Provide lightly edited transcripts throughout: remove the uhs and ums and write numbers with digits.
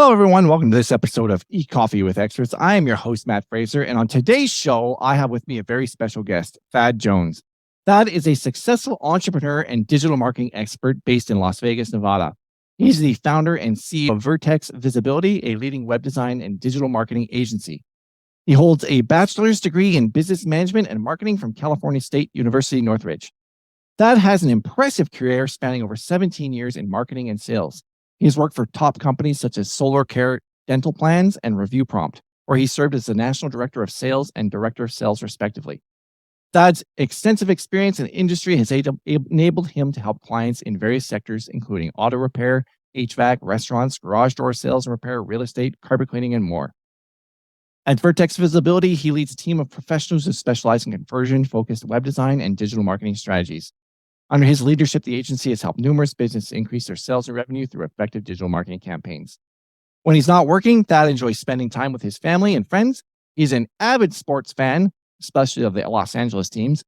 Hello, everyone. Welcome to this episode of E-Coffee with Experts. I am your host, Matt Fraser. And on today's show, I have with me a very special guest, Thad Jones. Thad is a successful entrepreneur and digital marketing expert based in Las Vegas, Nevada. He's the founder and CEO of Vertex Visibility, a leading web design and digital marketing agency. He holds a bachelor's degree in business management and marketing from California State University, Northridge. Thad has an impressive career spanning over 17 years in marketing and sales. He has worked for top companies such as Solar Care Dental Plans and Review Prompt, where he served as the National Director of Sales and Director of Sales, respectively. Thad's extensive experience in the industry has enabled him to help clients in various sectors, including auto repair, HVAC, restaurants, garage door sales and repair, real estate, carpet cleaning, and more. At Vertex Visibility, he leads a team of professionals who specialize in conversion-focused web design and digital marketing strategies. Under his leadership, the agency has helped numerous businesses increase their sales and revenue through effective digital marketing campaigns. When he's not working, Thad enjoys spending time with his family and friends. He's an avid sports fan, especially of the Los Angeles teams,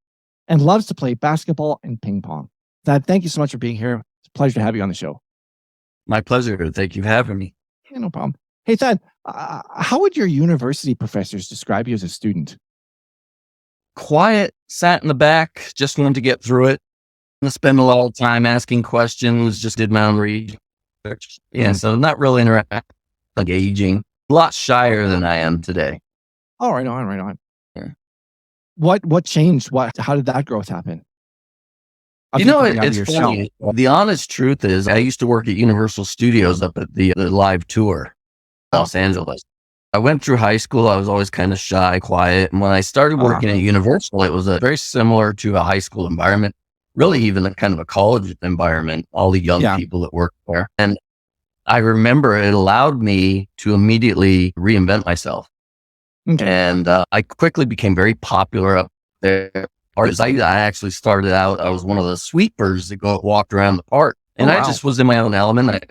and loves to play basketball and ping pong. Thad, thank you so much for being here. It's a pleasure to have you on the show. My pleasure. Thank you for having me. Yeah, no problem. Hey, Thad, how would your university professors describe you as a student? Quiet, sat in the back, just wanted to get through it. I spend a lot of time asking questions, just did my own research. Yeah, so not really engaging. A lot shyer than I am today. Oh, right on. Yeah. What changed? How did that growth happen? It's funny. The honest truth is I used to work at Universal Studios up at the live tour, Los Angeles. I went through high school. I was always kind of shy, quiet. And when I started working at Universal, it was very similar to a high school environment. Really even a kind of a college environment, all the young people that work there. And I remember it allowed me to immediately reinvent myself. Okay. And I quickly became very popular up there. I actually started out, I was one of the sweepers that walked around the park. And I just was in my own element. I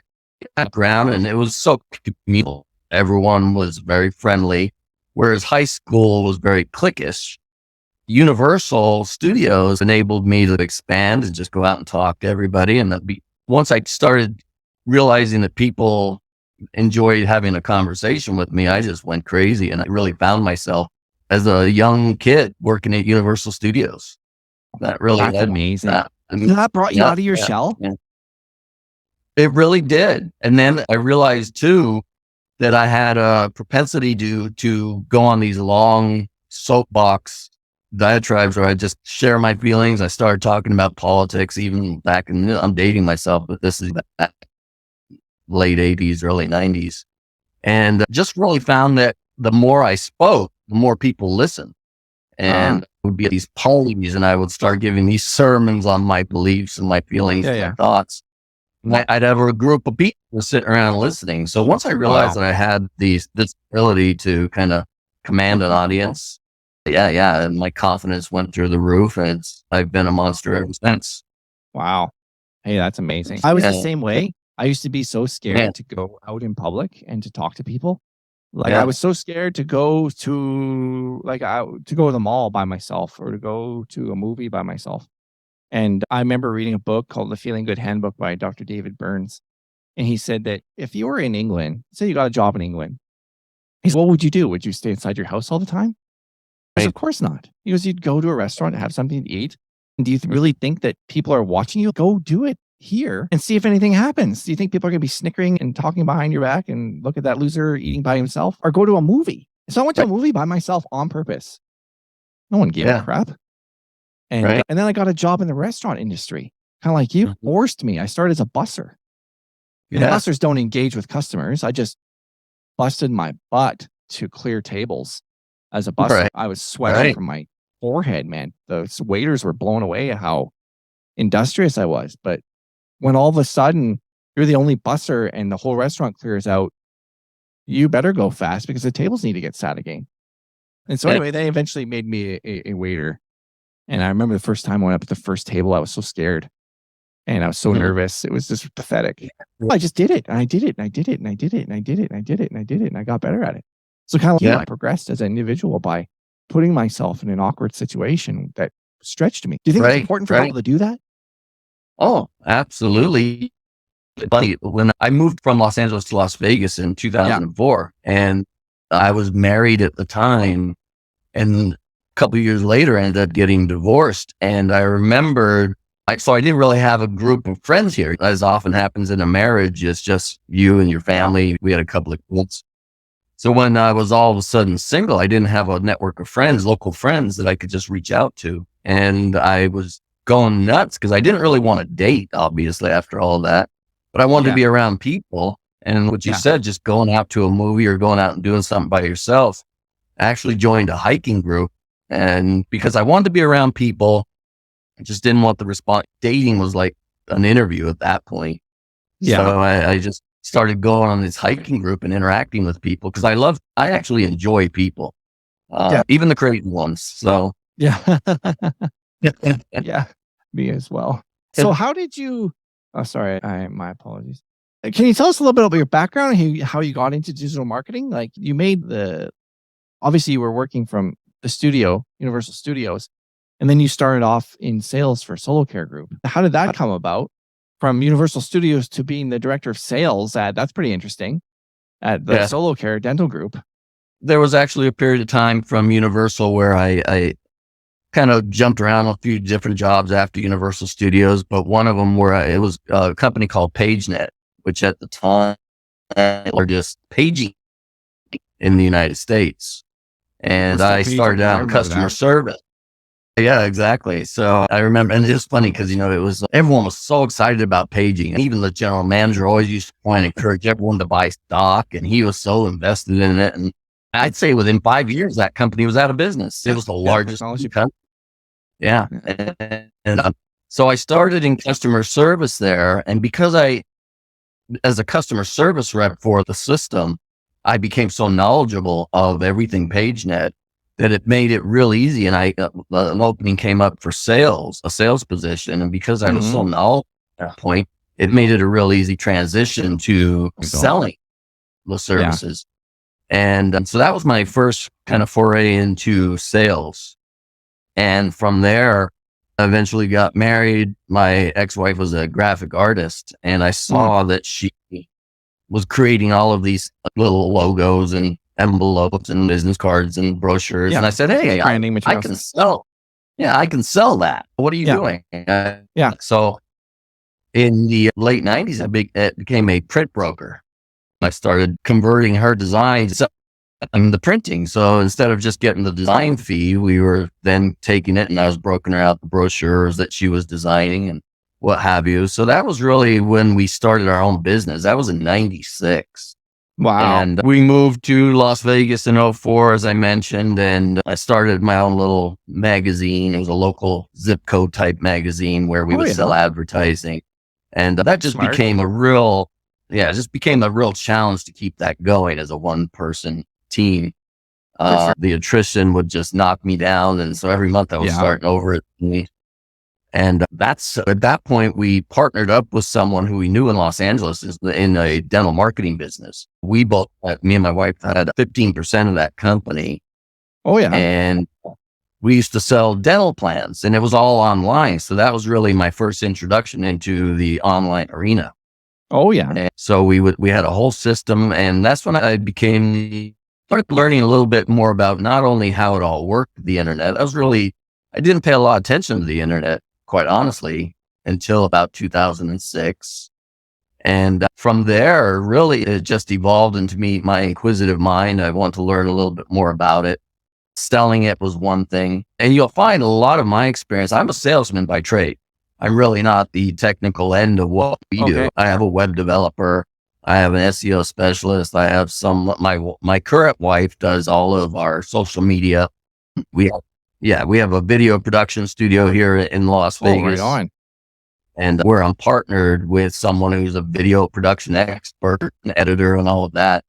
got ground and it was so communal. Everyone was very friendly, whereas high school was very cliquish. Universal Studios enabled me to expand and just go out and talk to everybody. And once I started realizing that people enjoyed having a conversation with me, I just went crazy. And I really found myself as a young kid working at Universal Studios. That's amazing. That brought you out of your shell? Yeah. It really did. And then I realized too that I had a propensity to go on these long soapbox diatribes where I just share my feelings. I started talking about politics even back in, I'm dating myself, but this is late 80s, early 90s. And just really found that the more I spoke, the more people listened. And it would be at these parties and I would start giving these sermons on my beliefs and my feelings and my thoughts. And I'd have a group of people sitting around listening. So once I realized that I had this ability to kind of command an audience, and my confidence went through the roof, and I've been a monster ever since. Wow. Hey, that's amazing. I was the same way. I used to be so scared to go out in public and to talk to people. I was so scared to go to the mall by myself or to go to a movie by myself. And I remember reading a book called The Feeling Good Handbook by Dr. David Burns. And he said that if you were in England, say you got a job in England, he said, what would you do? Would you stay inside your house all the time? Because of course not. He goes, you'd go to a restaurant and have something to eat. And do you really think that people are watching you? Go do it here and see if anything happens. Do you think people are going to be snickering and talking behind your back and look at that loser eating by himself? Or go to a movie. So I went to a movie by myself on purpose. No one gave a crap. And then I got a job in the restaurant industry. Kind of like you, forced me. I started as a busser. And bussers don't engage with customers. I just busted my butt to clear tables. As a busser, I was sweating from my forehead, man. The waiters were blown away at how industrious I was. But when all of a sudden you're the only busser and the whole restaurant clears out, you better go fast because the tables need to get sat again. And so anyway, they eventually made me a waiter. And I remember the first time I went up at the first table, I was so scared and I was so nervous. It was just pathetic. I just did it and I did it and I did it and I did it and I did it and I did it and I did it and I got better at it. So kind of I progressed as an individual by putting myself in an awkward situation that stretched me. Do you think it's important for people to do that? Oh, absolutely. funny, when I moved from Los Angeles to Las Vegas in 2004, and I was married at the time, and a couple of years later, I ended up getting divorced. And I remembered, so I didn't really have a group of friends here. As often happens in a marriage, it's just you and your family. We had a couple of kids. So when I was all of a sudden single, I didn't have a network of friends, local friends that I could just reach out to. And I was going nuts because I didn't really want to date, obviously, after all that. But I wanted to be around people. And what you said, just going out to a movie or going out and doing something by yourself, I actually joined a hiking group. And because I wanted to be around people, I just didn't want the response. Dating was like an interview at that point. Yeah. So I just started going on this hiking group and interacting with people because I actually enjoy people, even the crazy ones. So yeah, me as well. So how did you? Oh, sorry, my apologies. Can you tell us a little bit about your background and how you got into digital marketing? Like you made obviously you were working from the studio, Universal Studios, and then you started off in sales for Solo Care Group. How did that come about? From Universal Studios to being the director of sales that's pretty interesting at the Solo Care Dental Group. There was actually a period of time from Universal where I kind of jumped around a few different jobs after Universal Studios, but one of them it was a company called PageNet, which at the time were just paging in the United States. And I started out in customer service. Yeah, exactly. So I remember, and it's funny because, everyone was so excited about paging. And even the general manager always used to point and encourage everyone to buy stock. And he was so invested in it. And I'd say within 5 years, that company was out of business. It was the largest company. Yeah. And so I started in customer service there. And because as a customer service rep for the system, I became so knowledgeable of everything PageNet that it made it real easy. And an opening came up for a sales position. And because I was so knowledgeable at that point, it made it a real easy transition to selling the services. And so that was my first kind of foray into sales. And from there, I eventually got married. My ex-wife was a graphic artist, and I saw that she was creating all of these little logos and envelopes and business cards and brochures. And I said, hey, I can sell. Yeah, I can sell that. What are you doing? So in the late 90s, I became a print broker. I started converting her designs and the printing. So instead of just getting the design fee, we were then taking it and I was broking her out the brochures that she was designing and what have you. So that was really when we started our own business. That was in 96. Wow. And we moved to Las Vegas in 04, as I mentioned, and I started my own little magazine. It was a local zip code type magazine where we would sell advertising. And that just became a real challenge to keep that going as a one-person team. The attrition would just knock me down. And so every month I was starting over at me. And at that point, we partnered up with someone who we knew in Los Angeles in a dental marketing business. We both, me and my wife, had 15% of that company. Oh, yeah. And we used to sell dental plans, and it was all online. So that was really my first introduction into the online arena. Oh, yeah. And so we had a whole system, and that's when I started learning a little bit more about not only how it all worked, the internet. I didn't pay a lot of attention to the internet, quite honestly, until about 2006. And from there, really, it just evolved into my inquisitive mind. I want to learn a little bit more about it. Selling it was one thing. And you'll find a lot of my experience. I'm a salesman by trade. I'm really not the technical end of what we do. I have a web developer. I have an SEO specialist. I have my current wife does all of our social media. We have a video production studio here in Las Vegas. Right on. And I'm partnered with someone who's a video production expert, an editor, and all of that.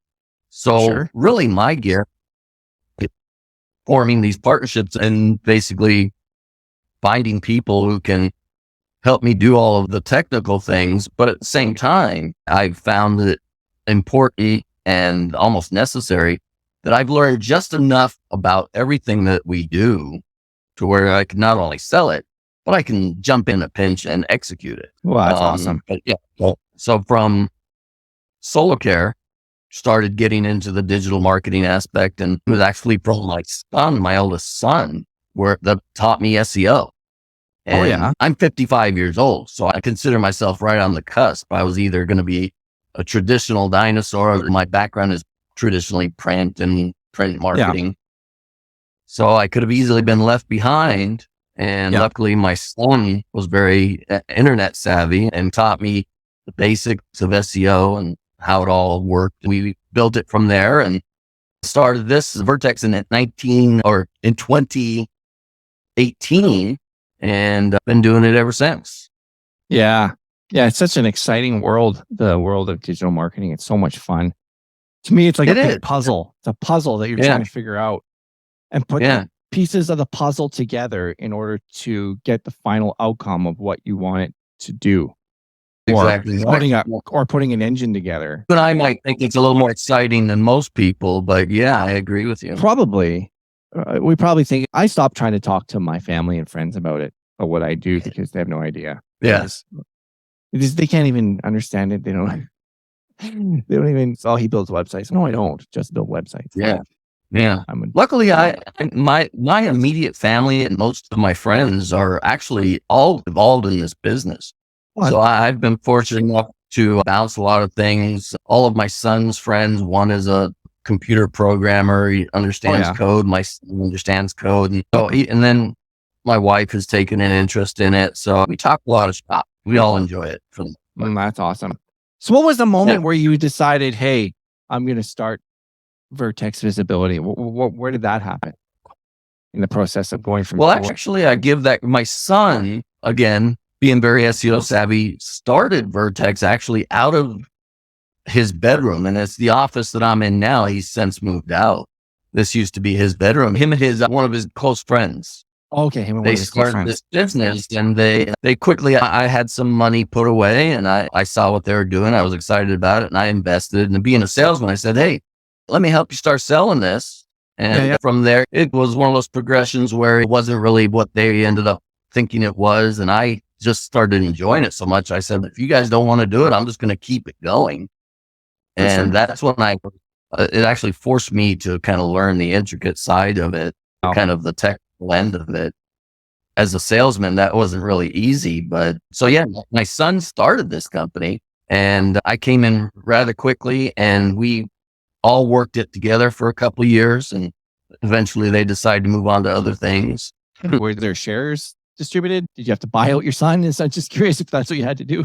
So really my gear is forming these partnerships and basically finding people who can help me do all of the technical things. But at the same time, I've found it important and almost necessary that I've learned just enough about everything that we do to where I can not only sell it, but I can jump in a pinch and execute it. Well, that's awesome. But So from solo care, started getting into the digital marketing aspect, and it was actually from my oldest son, that taught me SEO. And I'm 55 years old, so I consider myself right on the cusp. I was either going to be a traditional dinosaur, or my background is traditionally print marketing. Yeah. So I could have easily been left behind. And luckily my son was very internet savvy and taught me the basics of SEO and how it all worked. We built it from there and started this Vertex in 2018, and I've been doing it ever since. Yeah. Yeah. It's such an exciting world, the world of digital marketing. It's so much fun. To me, it's like a big puzzle. It's a puzzle that you're trying to figure out and put the pieces of the puzzle together in order to get the final outcome of what you want it to do. Exactly. Or putting an engine together. But I might think it's a little more exciting than most people, but yeah, I agree with you. Probably. We probably think I stopped trying to talk to my family and friends about what I do, because they have no idea. Yes. They can't even understand it. They don't even, he builds websites. No, I don't just build websites. Yeah. Yeah. Luckily, my immediate family and most of my friends are actually all involved in this business. So I've been fortunate enough to bounce a lot of things. All of my son's friends, one is a computer programmer. He understands code. My son understands code. And then my wife has taken an interest in it. So we talk a lot of stuff. We all enjoy it. That's awesome. So what was the moment where you decided, hey, I'm going to start Vertex Visibility? Where did that happen in the process of going from? Well, actually, I give that my son, again, being very SEO savvy, started Vertex actually out of his bedroom. And it's the office that I'm in now. He's since moved out. This used to be his bedroom. Him and one of his close friends. Okay. They started this business, and they quickly, I had some money put away, and I saw what they were doing. I was excited about it, and I invested. And being a salesman, I said, hey, let me help you start selling this. And from there, it was one of those progressions where it wasn't really what they ended up thinking it was. And I just started enjoying it so much. I said, if you guys don't want to do it, I'm just going to keep it going. And that's when it actually forced me to kind of learn the intricate side of it, kind of the technical end of it. As a salesman, that wasn't really easy. But so, my son started this company, and I came in rather quickly, and we all worked it together for a couple of years, and eventually they decided to move on to other things. Were there shares distributed? Did you have to buy out your son? I'm just curious if that's what you had to do.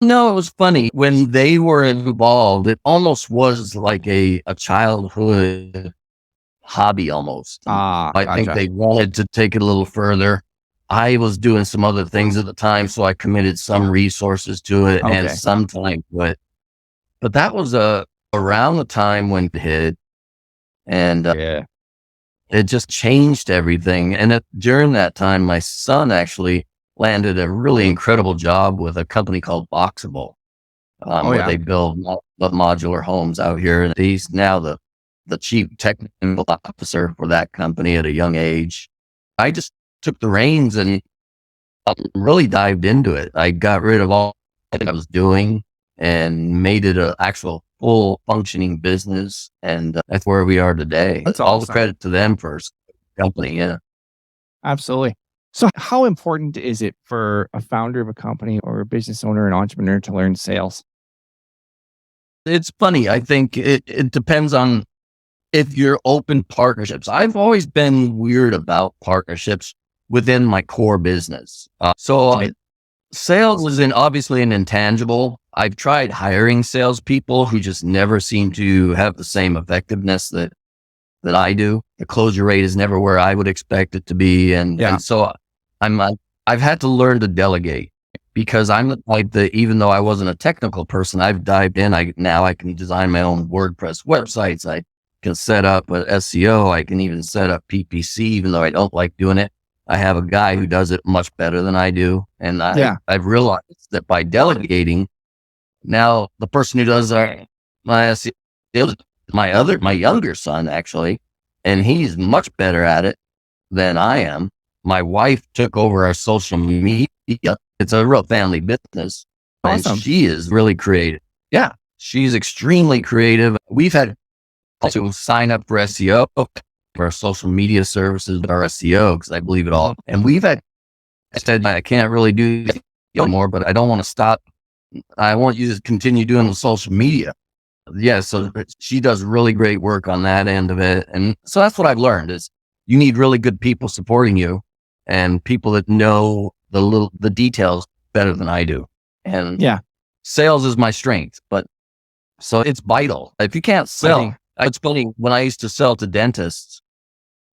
No, it was funny. When they were involved, it almost was like a childhood hobby almost. I think they wanted to take it a little further. I was doing some other things at the time, so I committed some resources to it and some time to it. But that was around the time when it hit, and it just changed everything. And during that time, my son actually landed a really incredible job with a company called Boxable, where they build modular homes out here. And he's now the chief technical officer for that company at a young age. I just took the reins and really dived into it. I got rid of all that I was doing and made it an actual full functioning business. And that's where we are today. That's all the credit to them for the company. Yeah, absolutely. So how important is it for a founder of a company or a business owner, an entrepreneur, to learn sales? It's funny. I think it depends on if you're open partnerships. I've always been weird about partnerships within my core business. Sales is obviously an intangible. I've tried hiring salespeople who just never seem to have the same effectiveness that I do. The closure rate is never where I would expect it to be. And so I've had to learn to delegate, because I'm the type that, even though I wasn't a technical person, I've dived in. Now I can design my own WordPress websites. I can set up an SEO. I can even set up PPC, even though I don't like doing it. I have a guy who does it much better than I do. And I've realized that by delegating, now the person who does my SEO, my younger son actually, and he's much better at it than I am. My wife took over our social media. It's a real family business. And Awesome. she is really creative. Yeah, she's extremely creative. We've had to sign up for SEO, for our social media services, our SEO, because I believe it all. And we've had, I said, I can't really do this anymore, but I don't want to stop. I want you to continue doing the social media. Yeah, so she does really great work on that end of it. And so that's what I've learned is you need really good people supporting you and people that know the details better than I do. And Yeah. sales is my strength, but so it's vital. If you can't sell, it's funny, when I used to sell to dentists,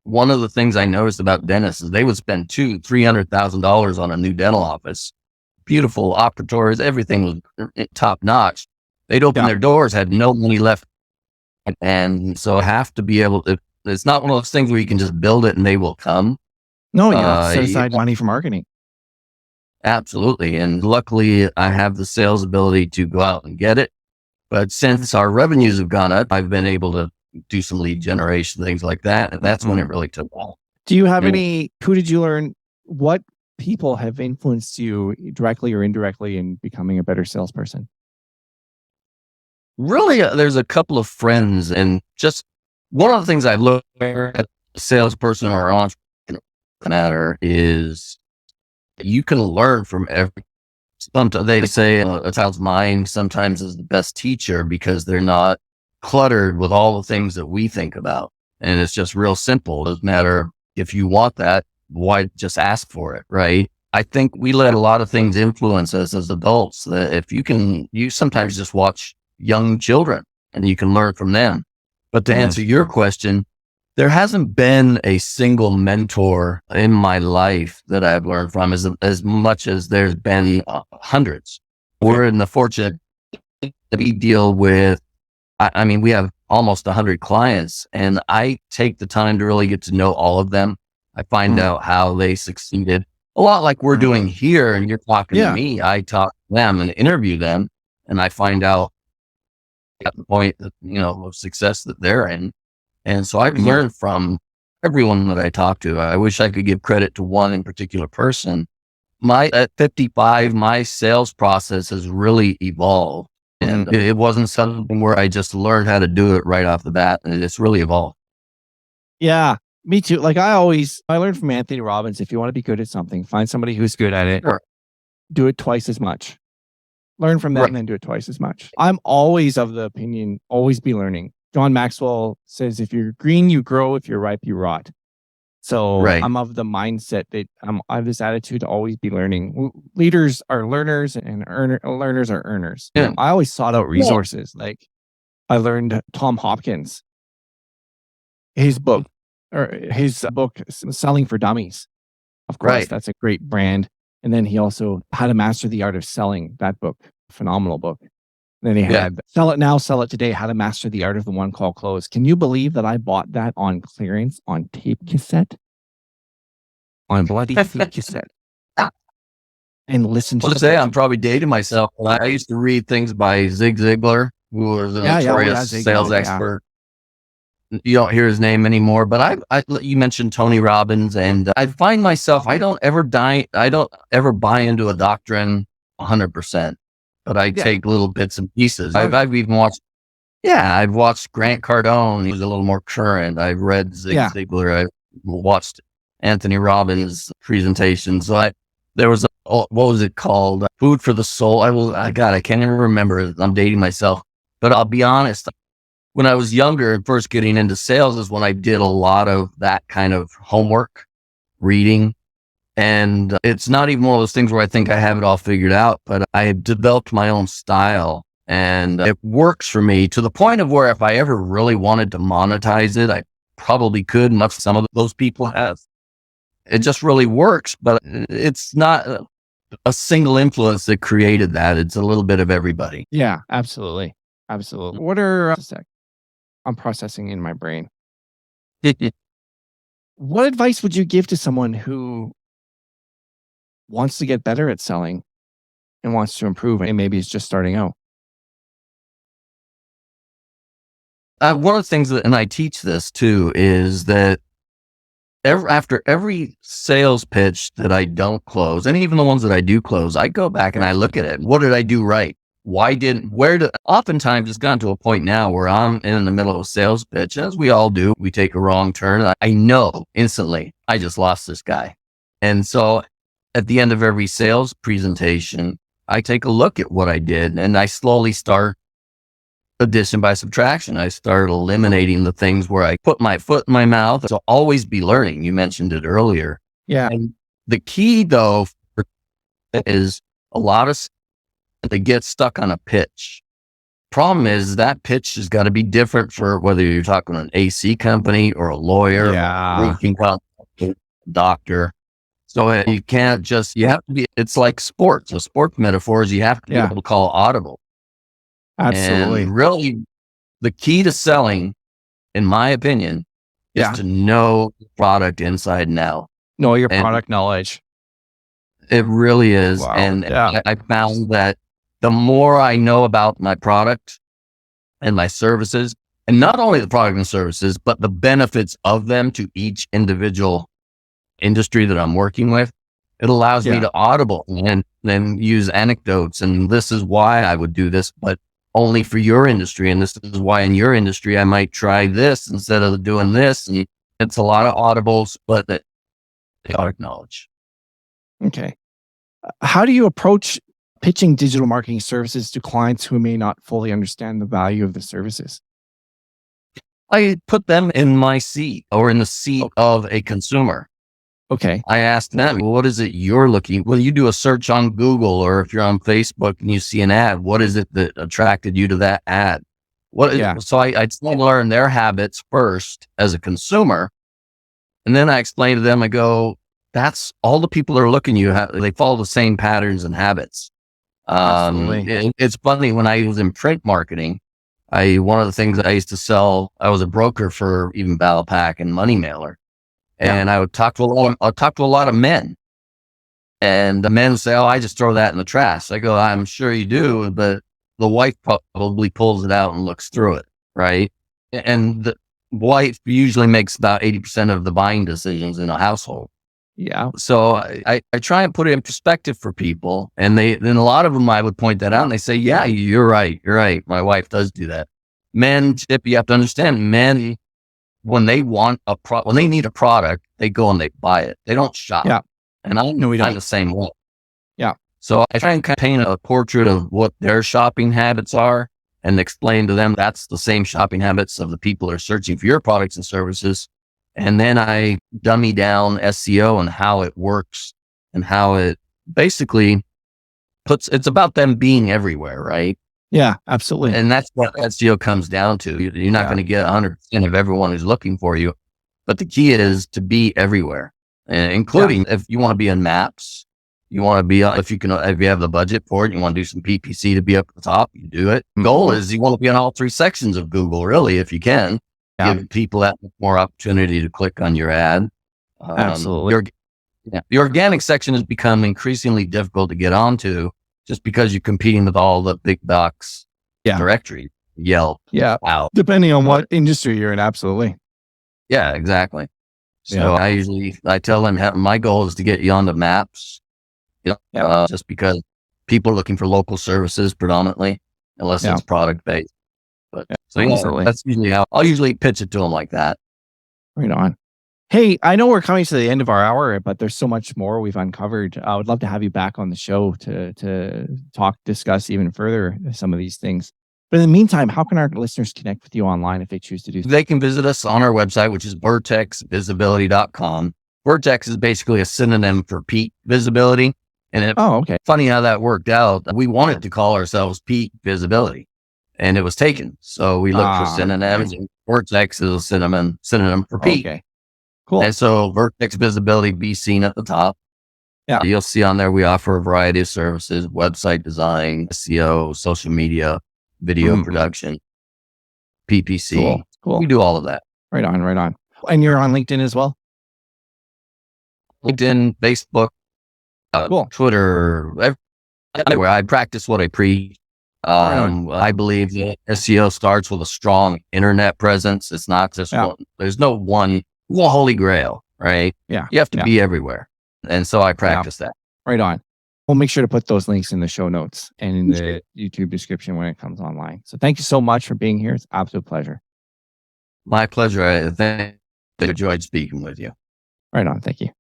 one of the things I noticed about dentists is they would spend $200,000-$300,000 on a new dental office, beautiful operatories, everything was top notch. They'd open their doors, had no money left. And so I have to be able to, it's not one of those things where you can just build it and they will come. No, you have to set aside money for marketing. Absolutely. And luckily I have the sales ability to go out and get it. But since our revenues have gone up, I've been able to do some lead generation, things like that. And that's when it really took off. Do you have who did you learn? What people have influenced you directly or indirectly in becoming a better salesperson? Really, there's a couple of friends, and just one of the things I've looked at a salesperson or entrepreneur is you can learn from every. Sometimes they say a child's mind sometimes is the best teacher because they're not cluttered with all the things that we think about, and it's just real simple. It doesn't matter if you want that, why just ask for it, right? I think we let a lot of things influence us as adults. That if you sometimes just watch young children and you can learn from them. But to answer your question, there hasn't been a single mentor in my life that I've learned from as much as there's been hundreds. We're in the fortunate that we deal with, I mean, we have almost 100 clients, and I take the time to really get to know all of them. I find out how they succeeded. A lot like we're doing here, and you're talking to me. I talk to them and interview them, and I find out at the point that, of success that they're in. And so I've learned from everyone that I talk to. I wish I could give credit to one in particular person. At 55, my sales process has really evolved. And it wasn't something where I just learned how to do it right off the bat. And it's really evolved. Yeah, me too. Like I learned from Anthony Robbins, if you want to be good at something, find somebody who's good at it. Sure. Do it twice as much. Learn from them and then do it twice as much. I'm always of the opinion, always be learning. John Maxwell says, if you're green, you grow. If you're ripe, you rot. So I'm of the mindset that I have this attitude to always be learning. Leaders are learners and learners are earners. Yeah. I always sought out resources. Like I learned Tom Hopkins, his book, Selling for Dummies. Of course, that's a great brand. And then he also How to Master the Art of Selling, that book, phenomenal book. Then he had Sell It Now, Sell It Today, How to Master the Art of the One Call Close. Can you believe that I bought that on clearance on tape cassette? On bloody tape cassette. And listened to I'm probably dating myself. I used to read things by Zig Ziglar, who was a notorious sales expert. You don't hear his name anymore, but you mentioned Tony Robbins, and I find myself, I don't ever buy into a doctrine 100%, but I take little bits and pieces. I've even watched, I've watched Grant Cardone. He was a little more current. I've read Zig Ziglar. I watched Anthony Robbins' presentations. So there was what was it called? Food for the Soul. I can't even remember. I'm dating myself, but I'll be honest. When I was younger and first getting into sales is when I did a lot of that kind of homework, reading. And it's not even one of those things where I think I have it all figured out, but I have developed my own style and it works for me to the point of where if I ever really wanted to monetize it, I probably could. Much some of those people have. It just really works, but it's not a single influence that created that. It's a little bit of everybody. Yeah, absolutely. Absolutely. What are I'm processing in my brain. What advice would you give to someone who wants to get better at selling and wants to improve and maybe is just starting out? One of the things and I teach this too, is that after every sales pitch that I don't close, and even the ones that I do close, I go back and I look at it. What did I do right? Oftentimes it's gotten to a point now where I'm in the middle of a sales pitch, as we all do. We take a wrong turn. I know instantly I just lost this guy. And so at the end of every sales presentation, I take a look at what I did and I slowly start addition by subtraction. I start eliminating the things where I put my foot in my mouth. So always be learning. You mentioned it earlier. Yeah. And the key though is a lot of they get stuck on a pitch. Problem is that pitch has got to be different for whether you're talking to an AC company or a lawyer, or a roofing company, doctor. So you can't just, you have to be, it's like sports. So sport metaphors, you have to be able to call audible. Absolutely. And really the key to selling, in my opinion, is to know the product inside and out. Know your product knowledge. It really is. Wow. And I found that the more I know about my product and my services, and not only the product and services, but the benefits of them to each individual industry that I'm working with, it allows me to audible and then use anecdotes. And this is why I would do this, but only for your industry. And this is why in your industry, I might try this instead of doing this. And it's a lot of audibles, but the product knowledge. Okay. How do you approach pitching digital marketing services to clients who may not fully understand the value of the services? I put them in my seat or in the seat of a consumer. Okay. I ask them, what is it you're looking? Well, you do a search on Google, or if you're on Facebook and you see an ad, what is it that attracted you to that ad? So I'd learn their habits first as a consumer. And then I explain to them, I go, that's all the people are looking at you. They follow the same patterns and habits. It's funny, when I was in print marketing, one of the things that I used to sell, I was a broker for even Battle Pack and Money Mailer. And I would talk to a lot of men, and the men say, "Oh, I just throw that in the trash." I go, "I'm sure you do, but the wife probably pulls it out and looks through it, right?" And the wife usually makes about 80% of the buying decisions in a household. Yeah. So I try and put it in perspective for people, and then a lot of them I would point that out, and they say, "Yeah, you're right. You're right. My wife does do that." Men, you have to understand, men, when they want when they need a product, they go and they buy it. They don't shop. Yeah. And I'm the same way. Yeah. So I try and paint a portrait of what their shopping habits are and explain to them that's the same shopping habits of the people who are searching for your products and services. And then I dummy down SEO and how it works and how it basically it's about them being everywhere, right? Yeah, absolutely. And that's what SEO comes down to. You're not going to get 100% of everyone who's looking for you, but the key is to be everywhere, including if you want to be in maps, you want to be, if you have the budget for it, you want to do some PPC to be up at the top, you do it. The goal is you want to be on all 3 sections of Google, really, if you can. Give people that more opportunity to click on your ad. Absolutely. The organic section has become increasingly difficult to get onto, just because you're competing with all the big box directory, Yelp. Yeah. Wow. Depending on what industry you're in. Absolutely. Yeah, exactly. So I tell them my goal is to get you on the maps, just because people are looking for local services predominantly, unless it's product based. But that's usually how I'll usually pitch it to them like that. Right on. Hey, I know we're coming to the end of our hour, but there's so much more we've uncovered. I would love to have you back on the show to discuss even further some of these things. But in the meantime, how can our listeners connect with you online if they choose to do so? They can visit us on our website, which is vertexvisibility.com. Vertex is basically a synonym for peak visibility. And funny how that worked out. We wanted to call ourselves Peak Visibility, and it was taken. So we looked for synonyms, and Vertex is a synonym for peak. Okay. Cool. And so Vertex Visibility be seen at the top. Yeah. You'll see on there, we offer a variety of services: website design, SEO, social media, video production, PPC. Cool. We do all of that. Right on. And you're on LinkedIn as well? LinkedIn, Facebook, Twitter, everywhere. I practice what I preach. I believe that SEO starts with a strong internet presence. It's not just one. There's no one holy grail. right? Yeah. You have to be everywhere. And so I practice that. Right on. We'll make sure to put those links in the show notes and in the YouTube description when it comes online. So thank you so much for being here. It's an absolute pleasure. My pleasure. I enjoyed speaking with you. Right on. Thank you.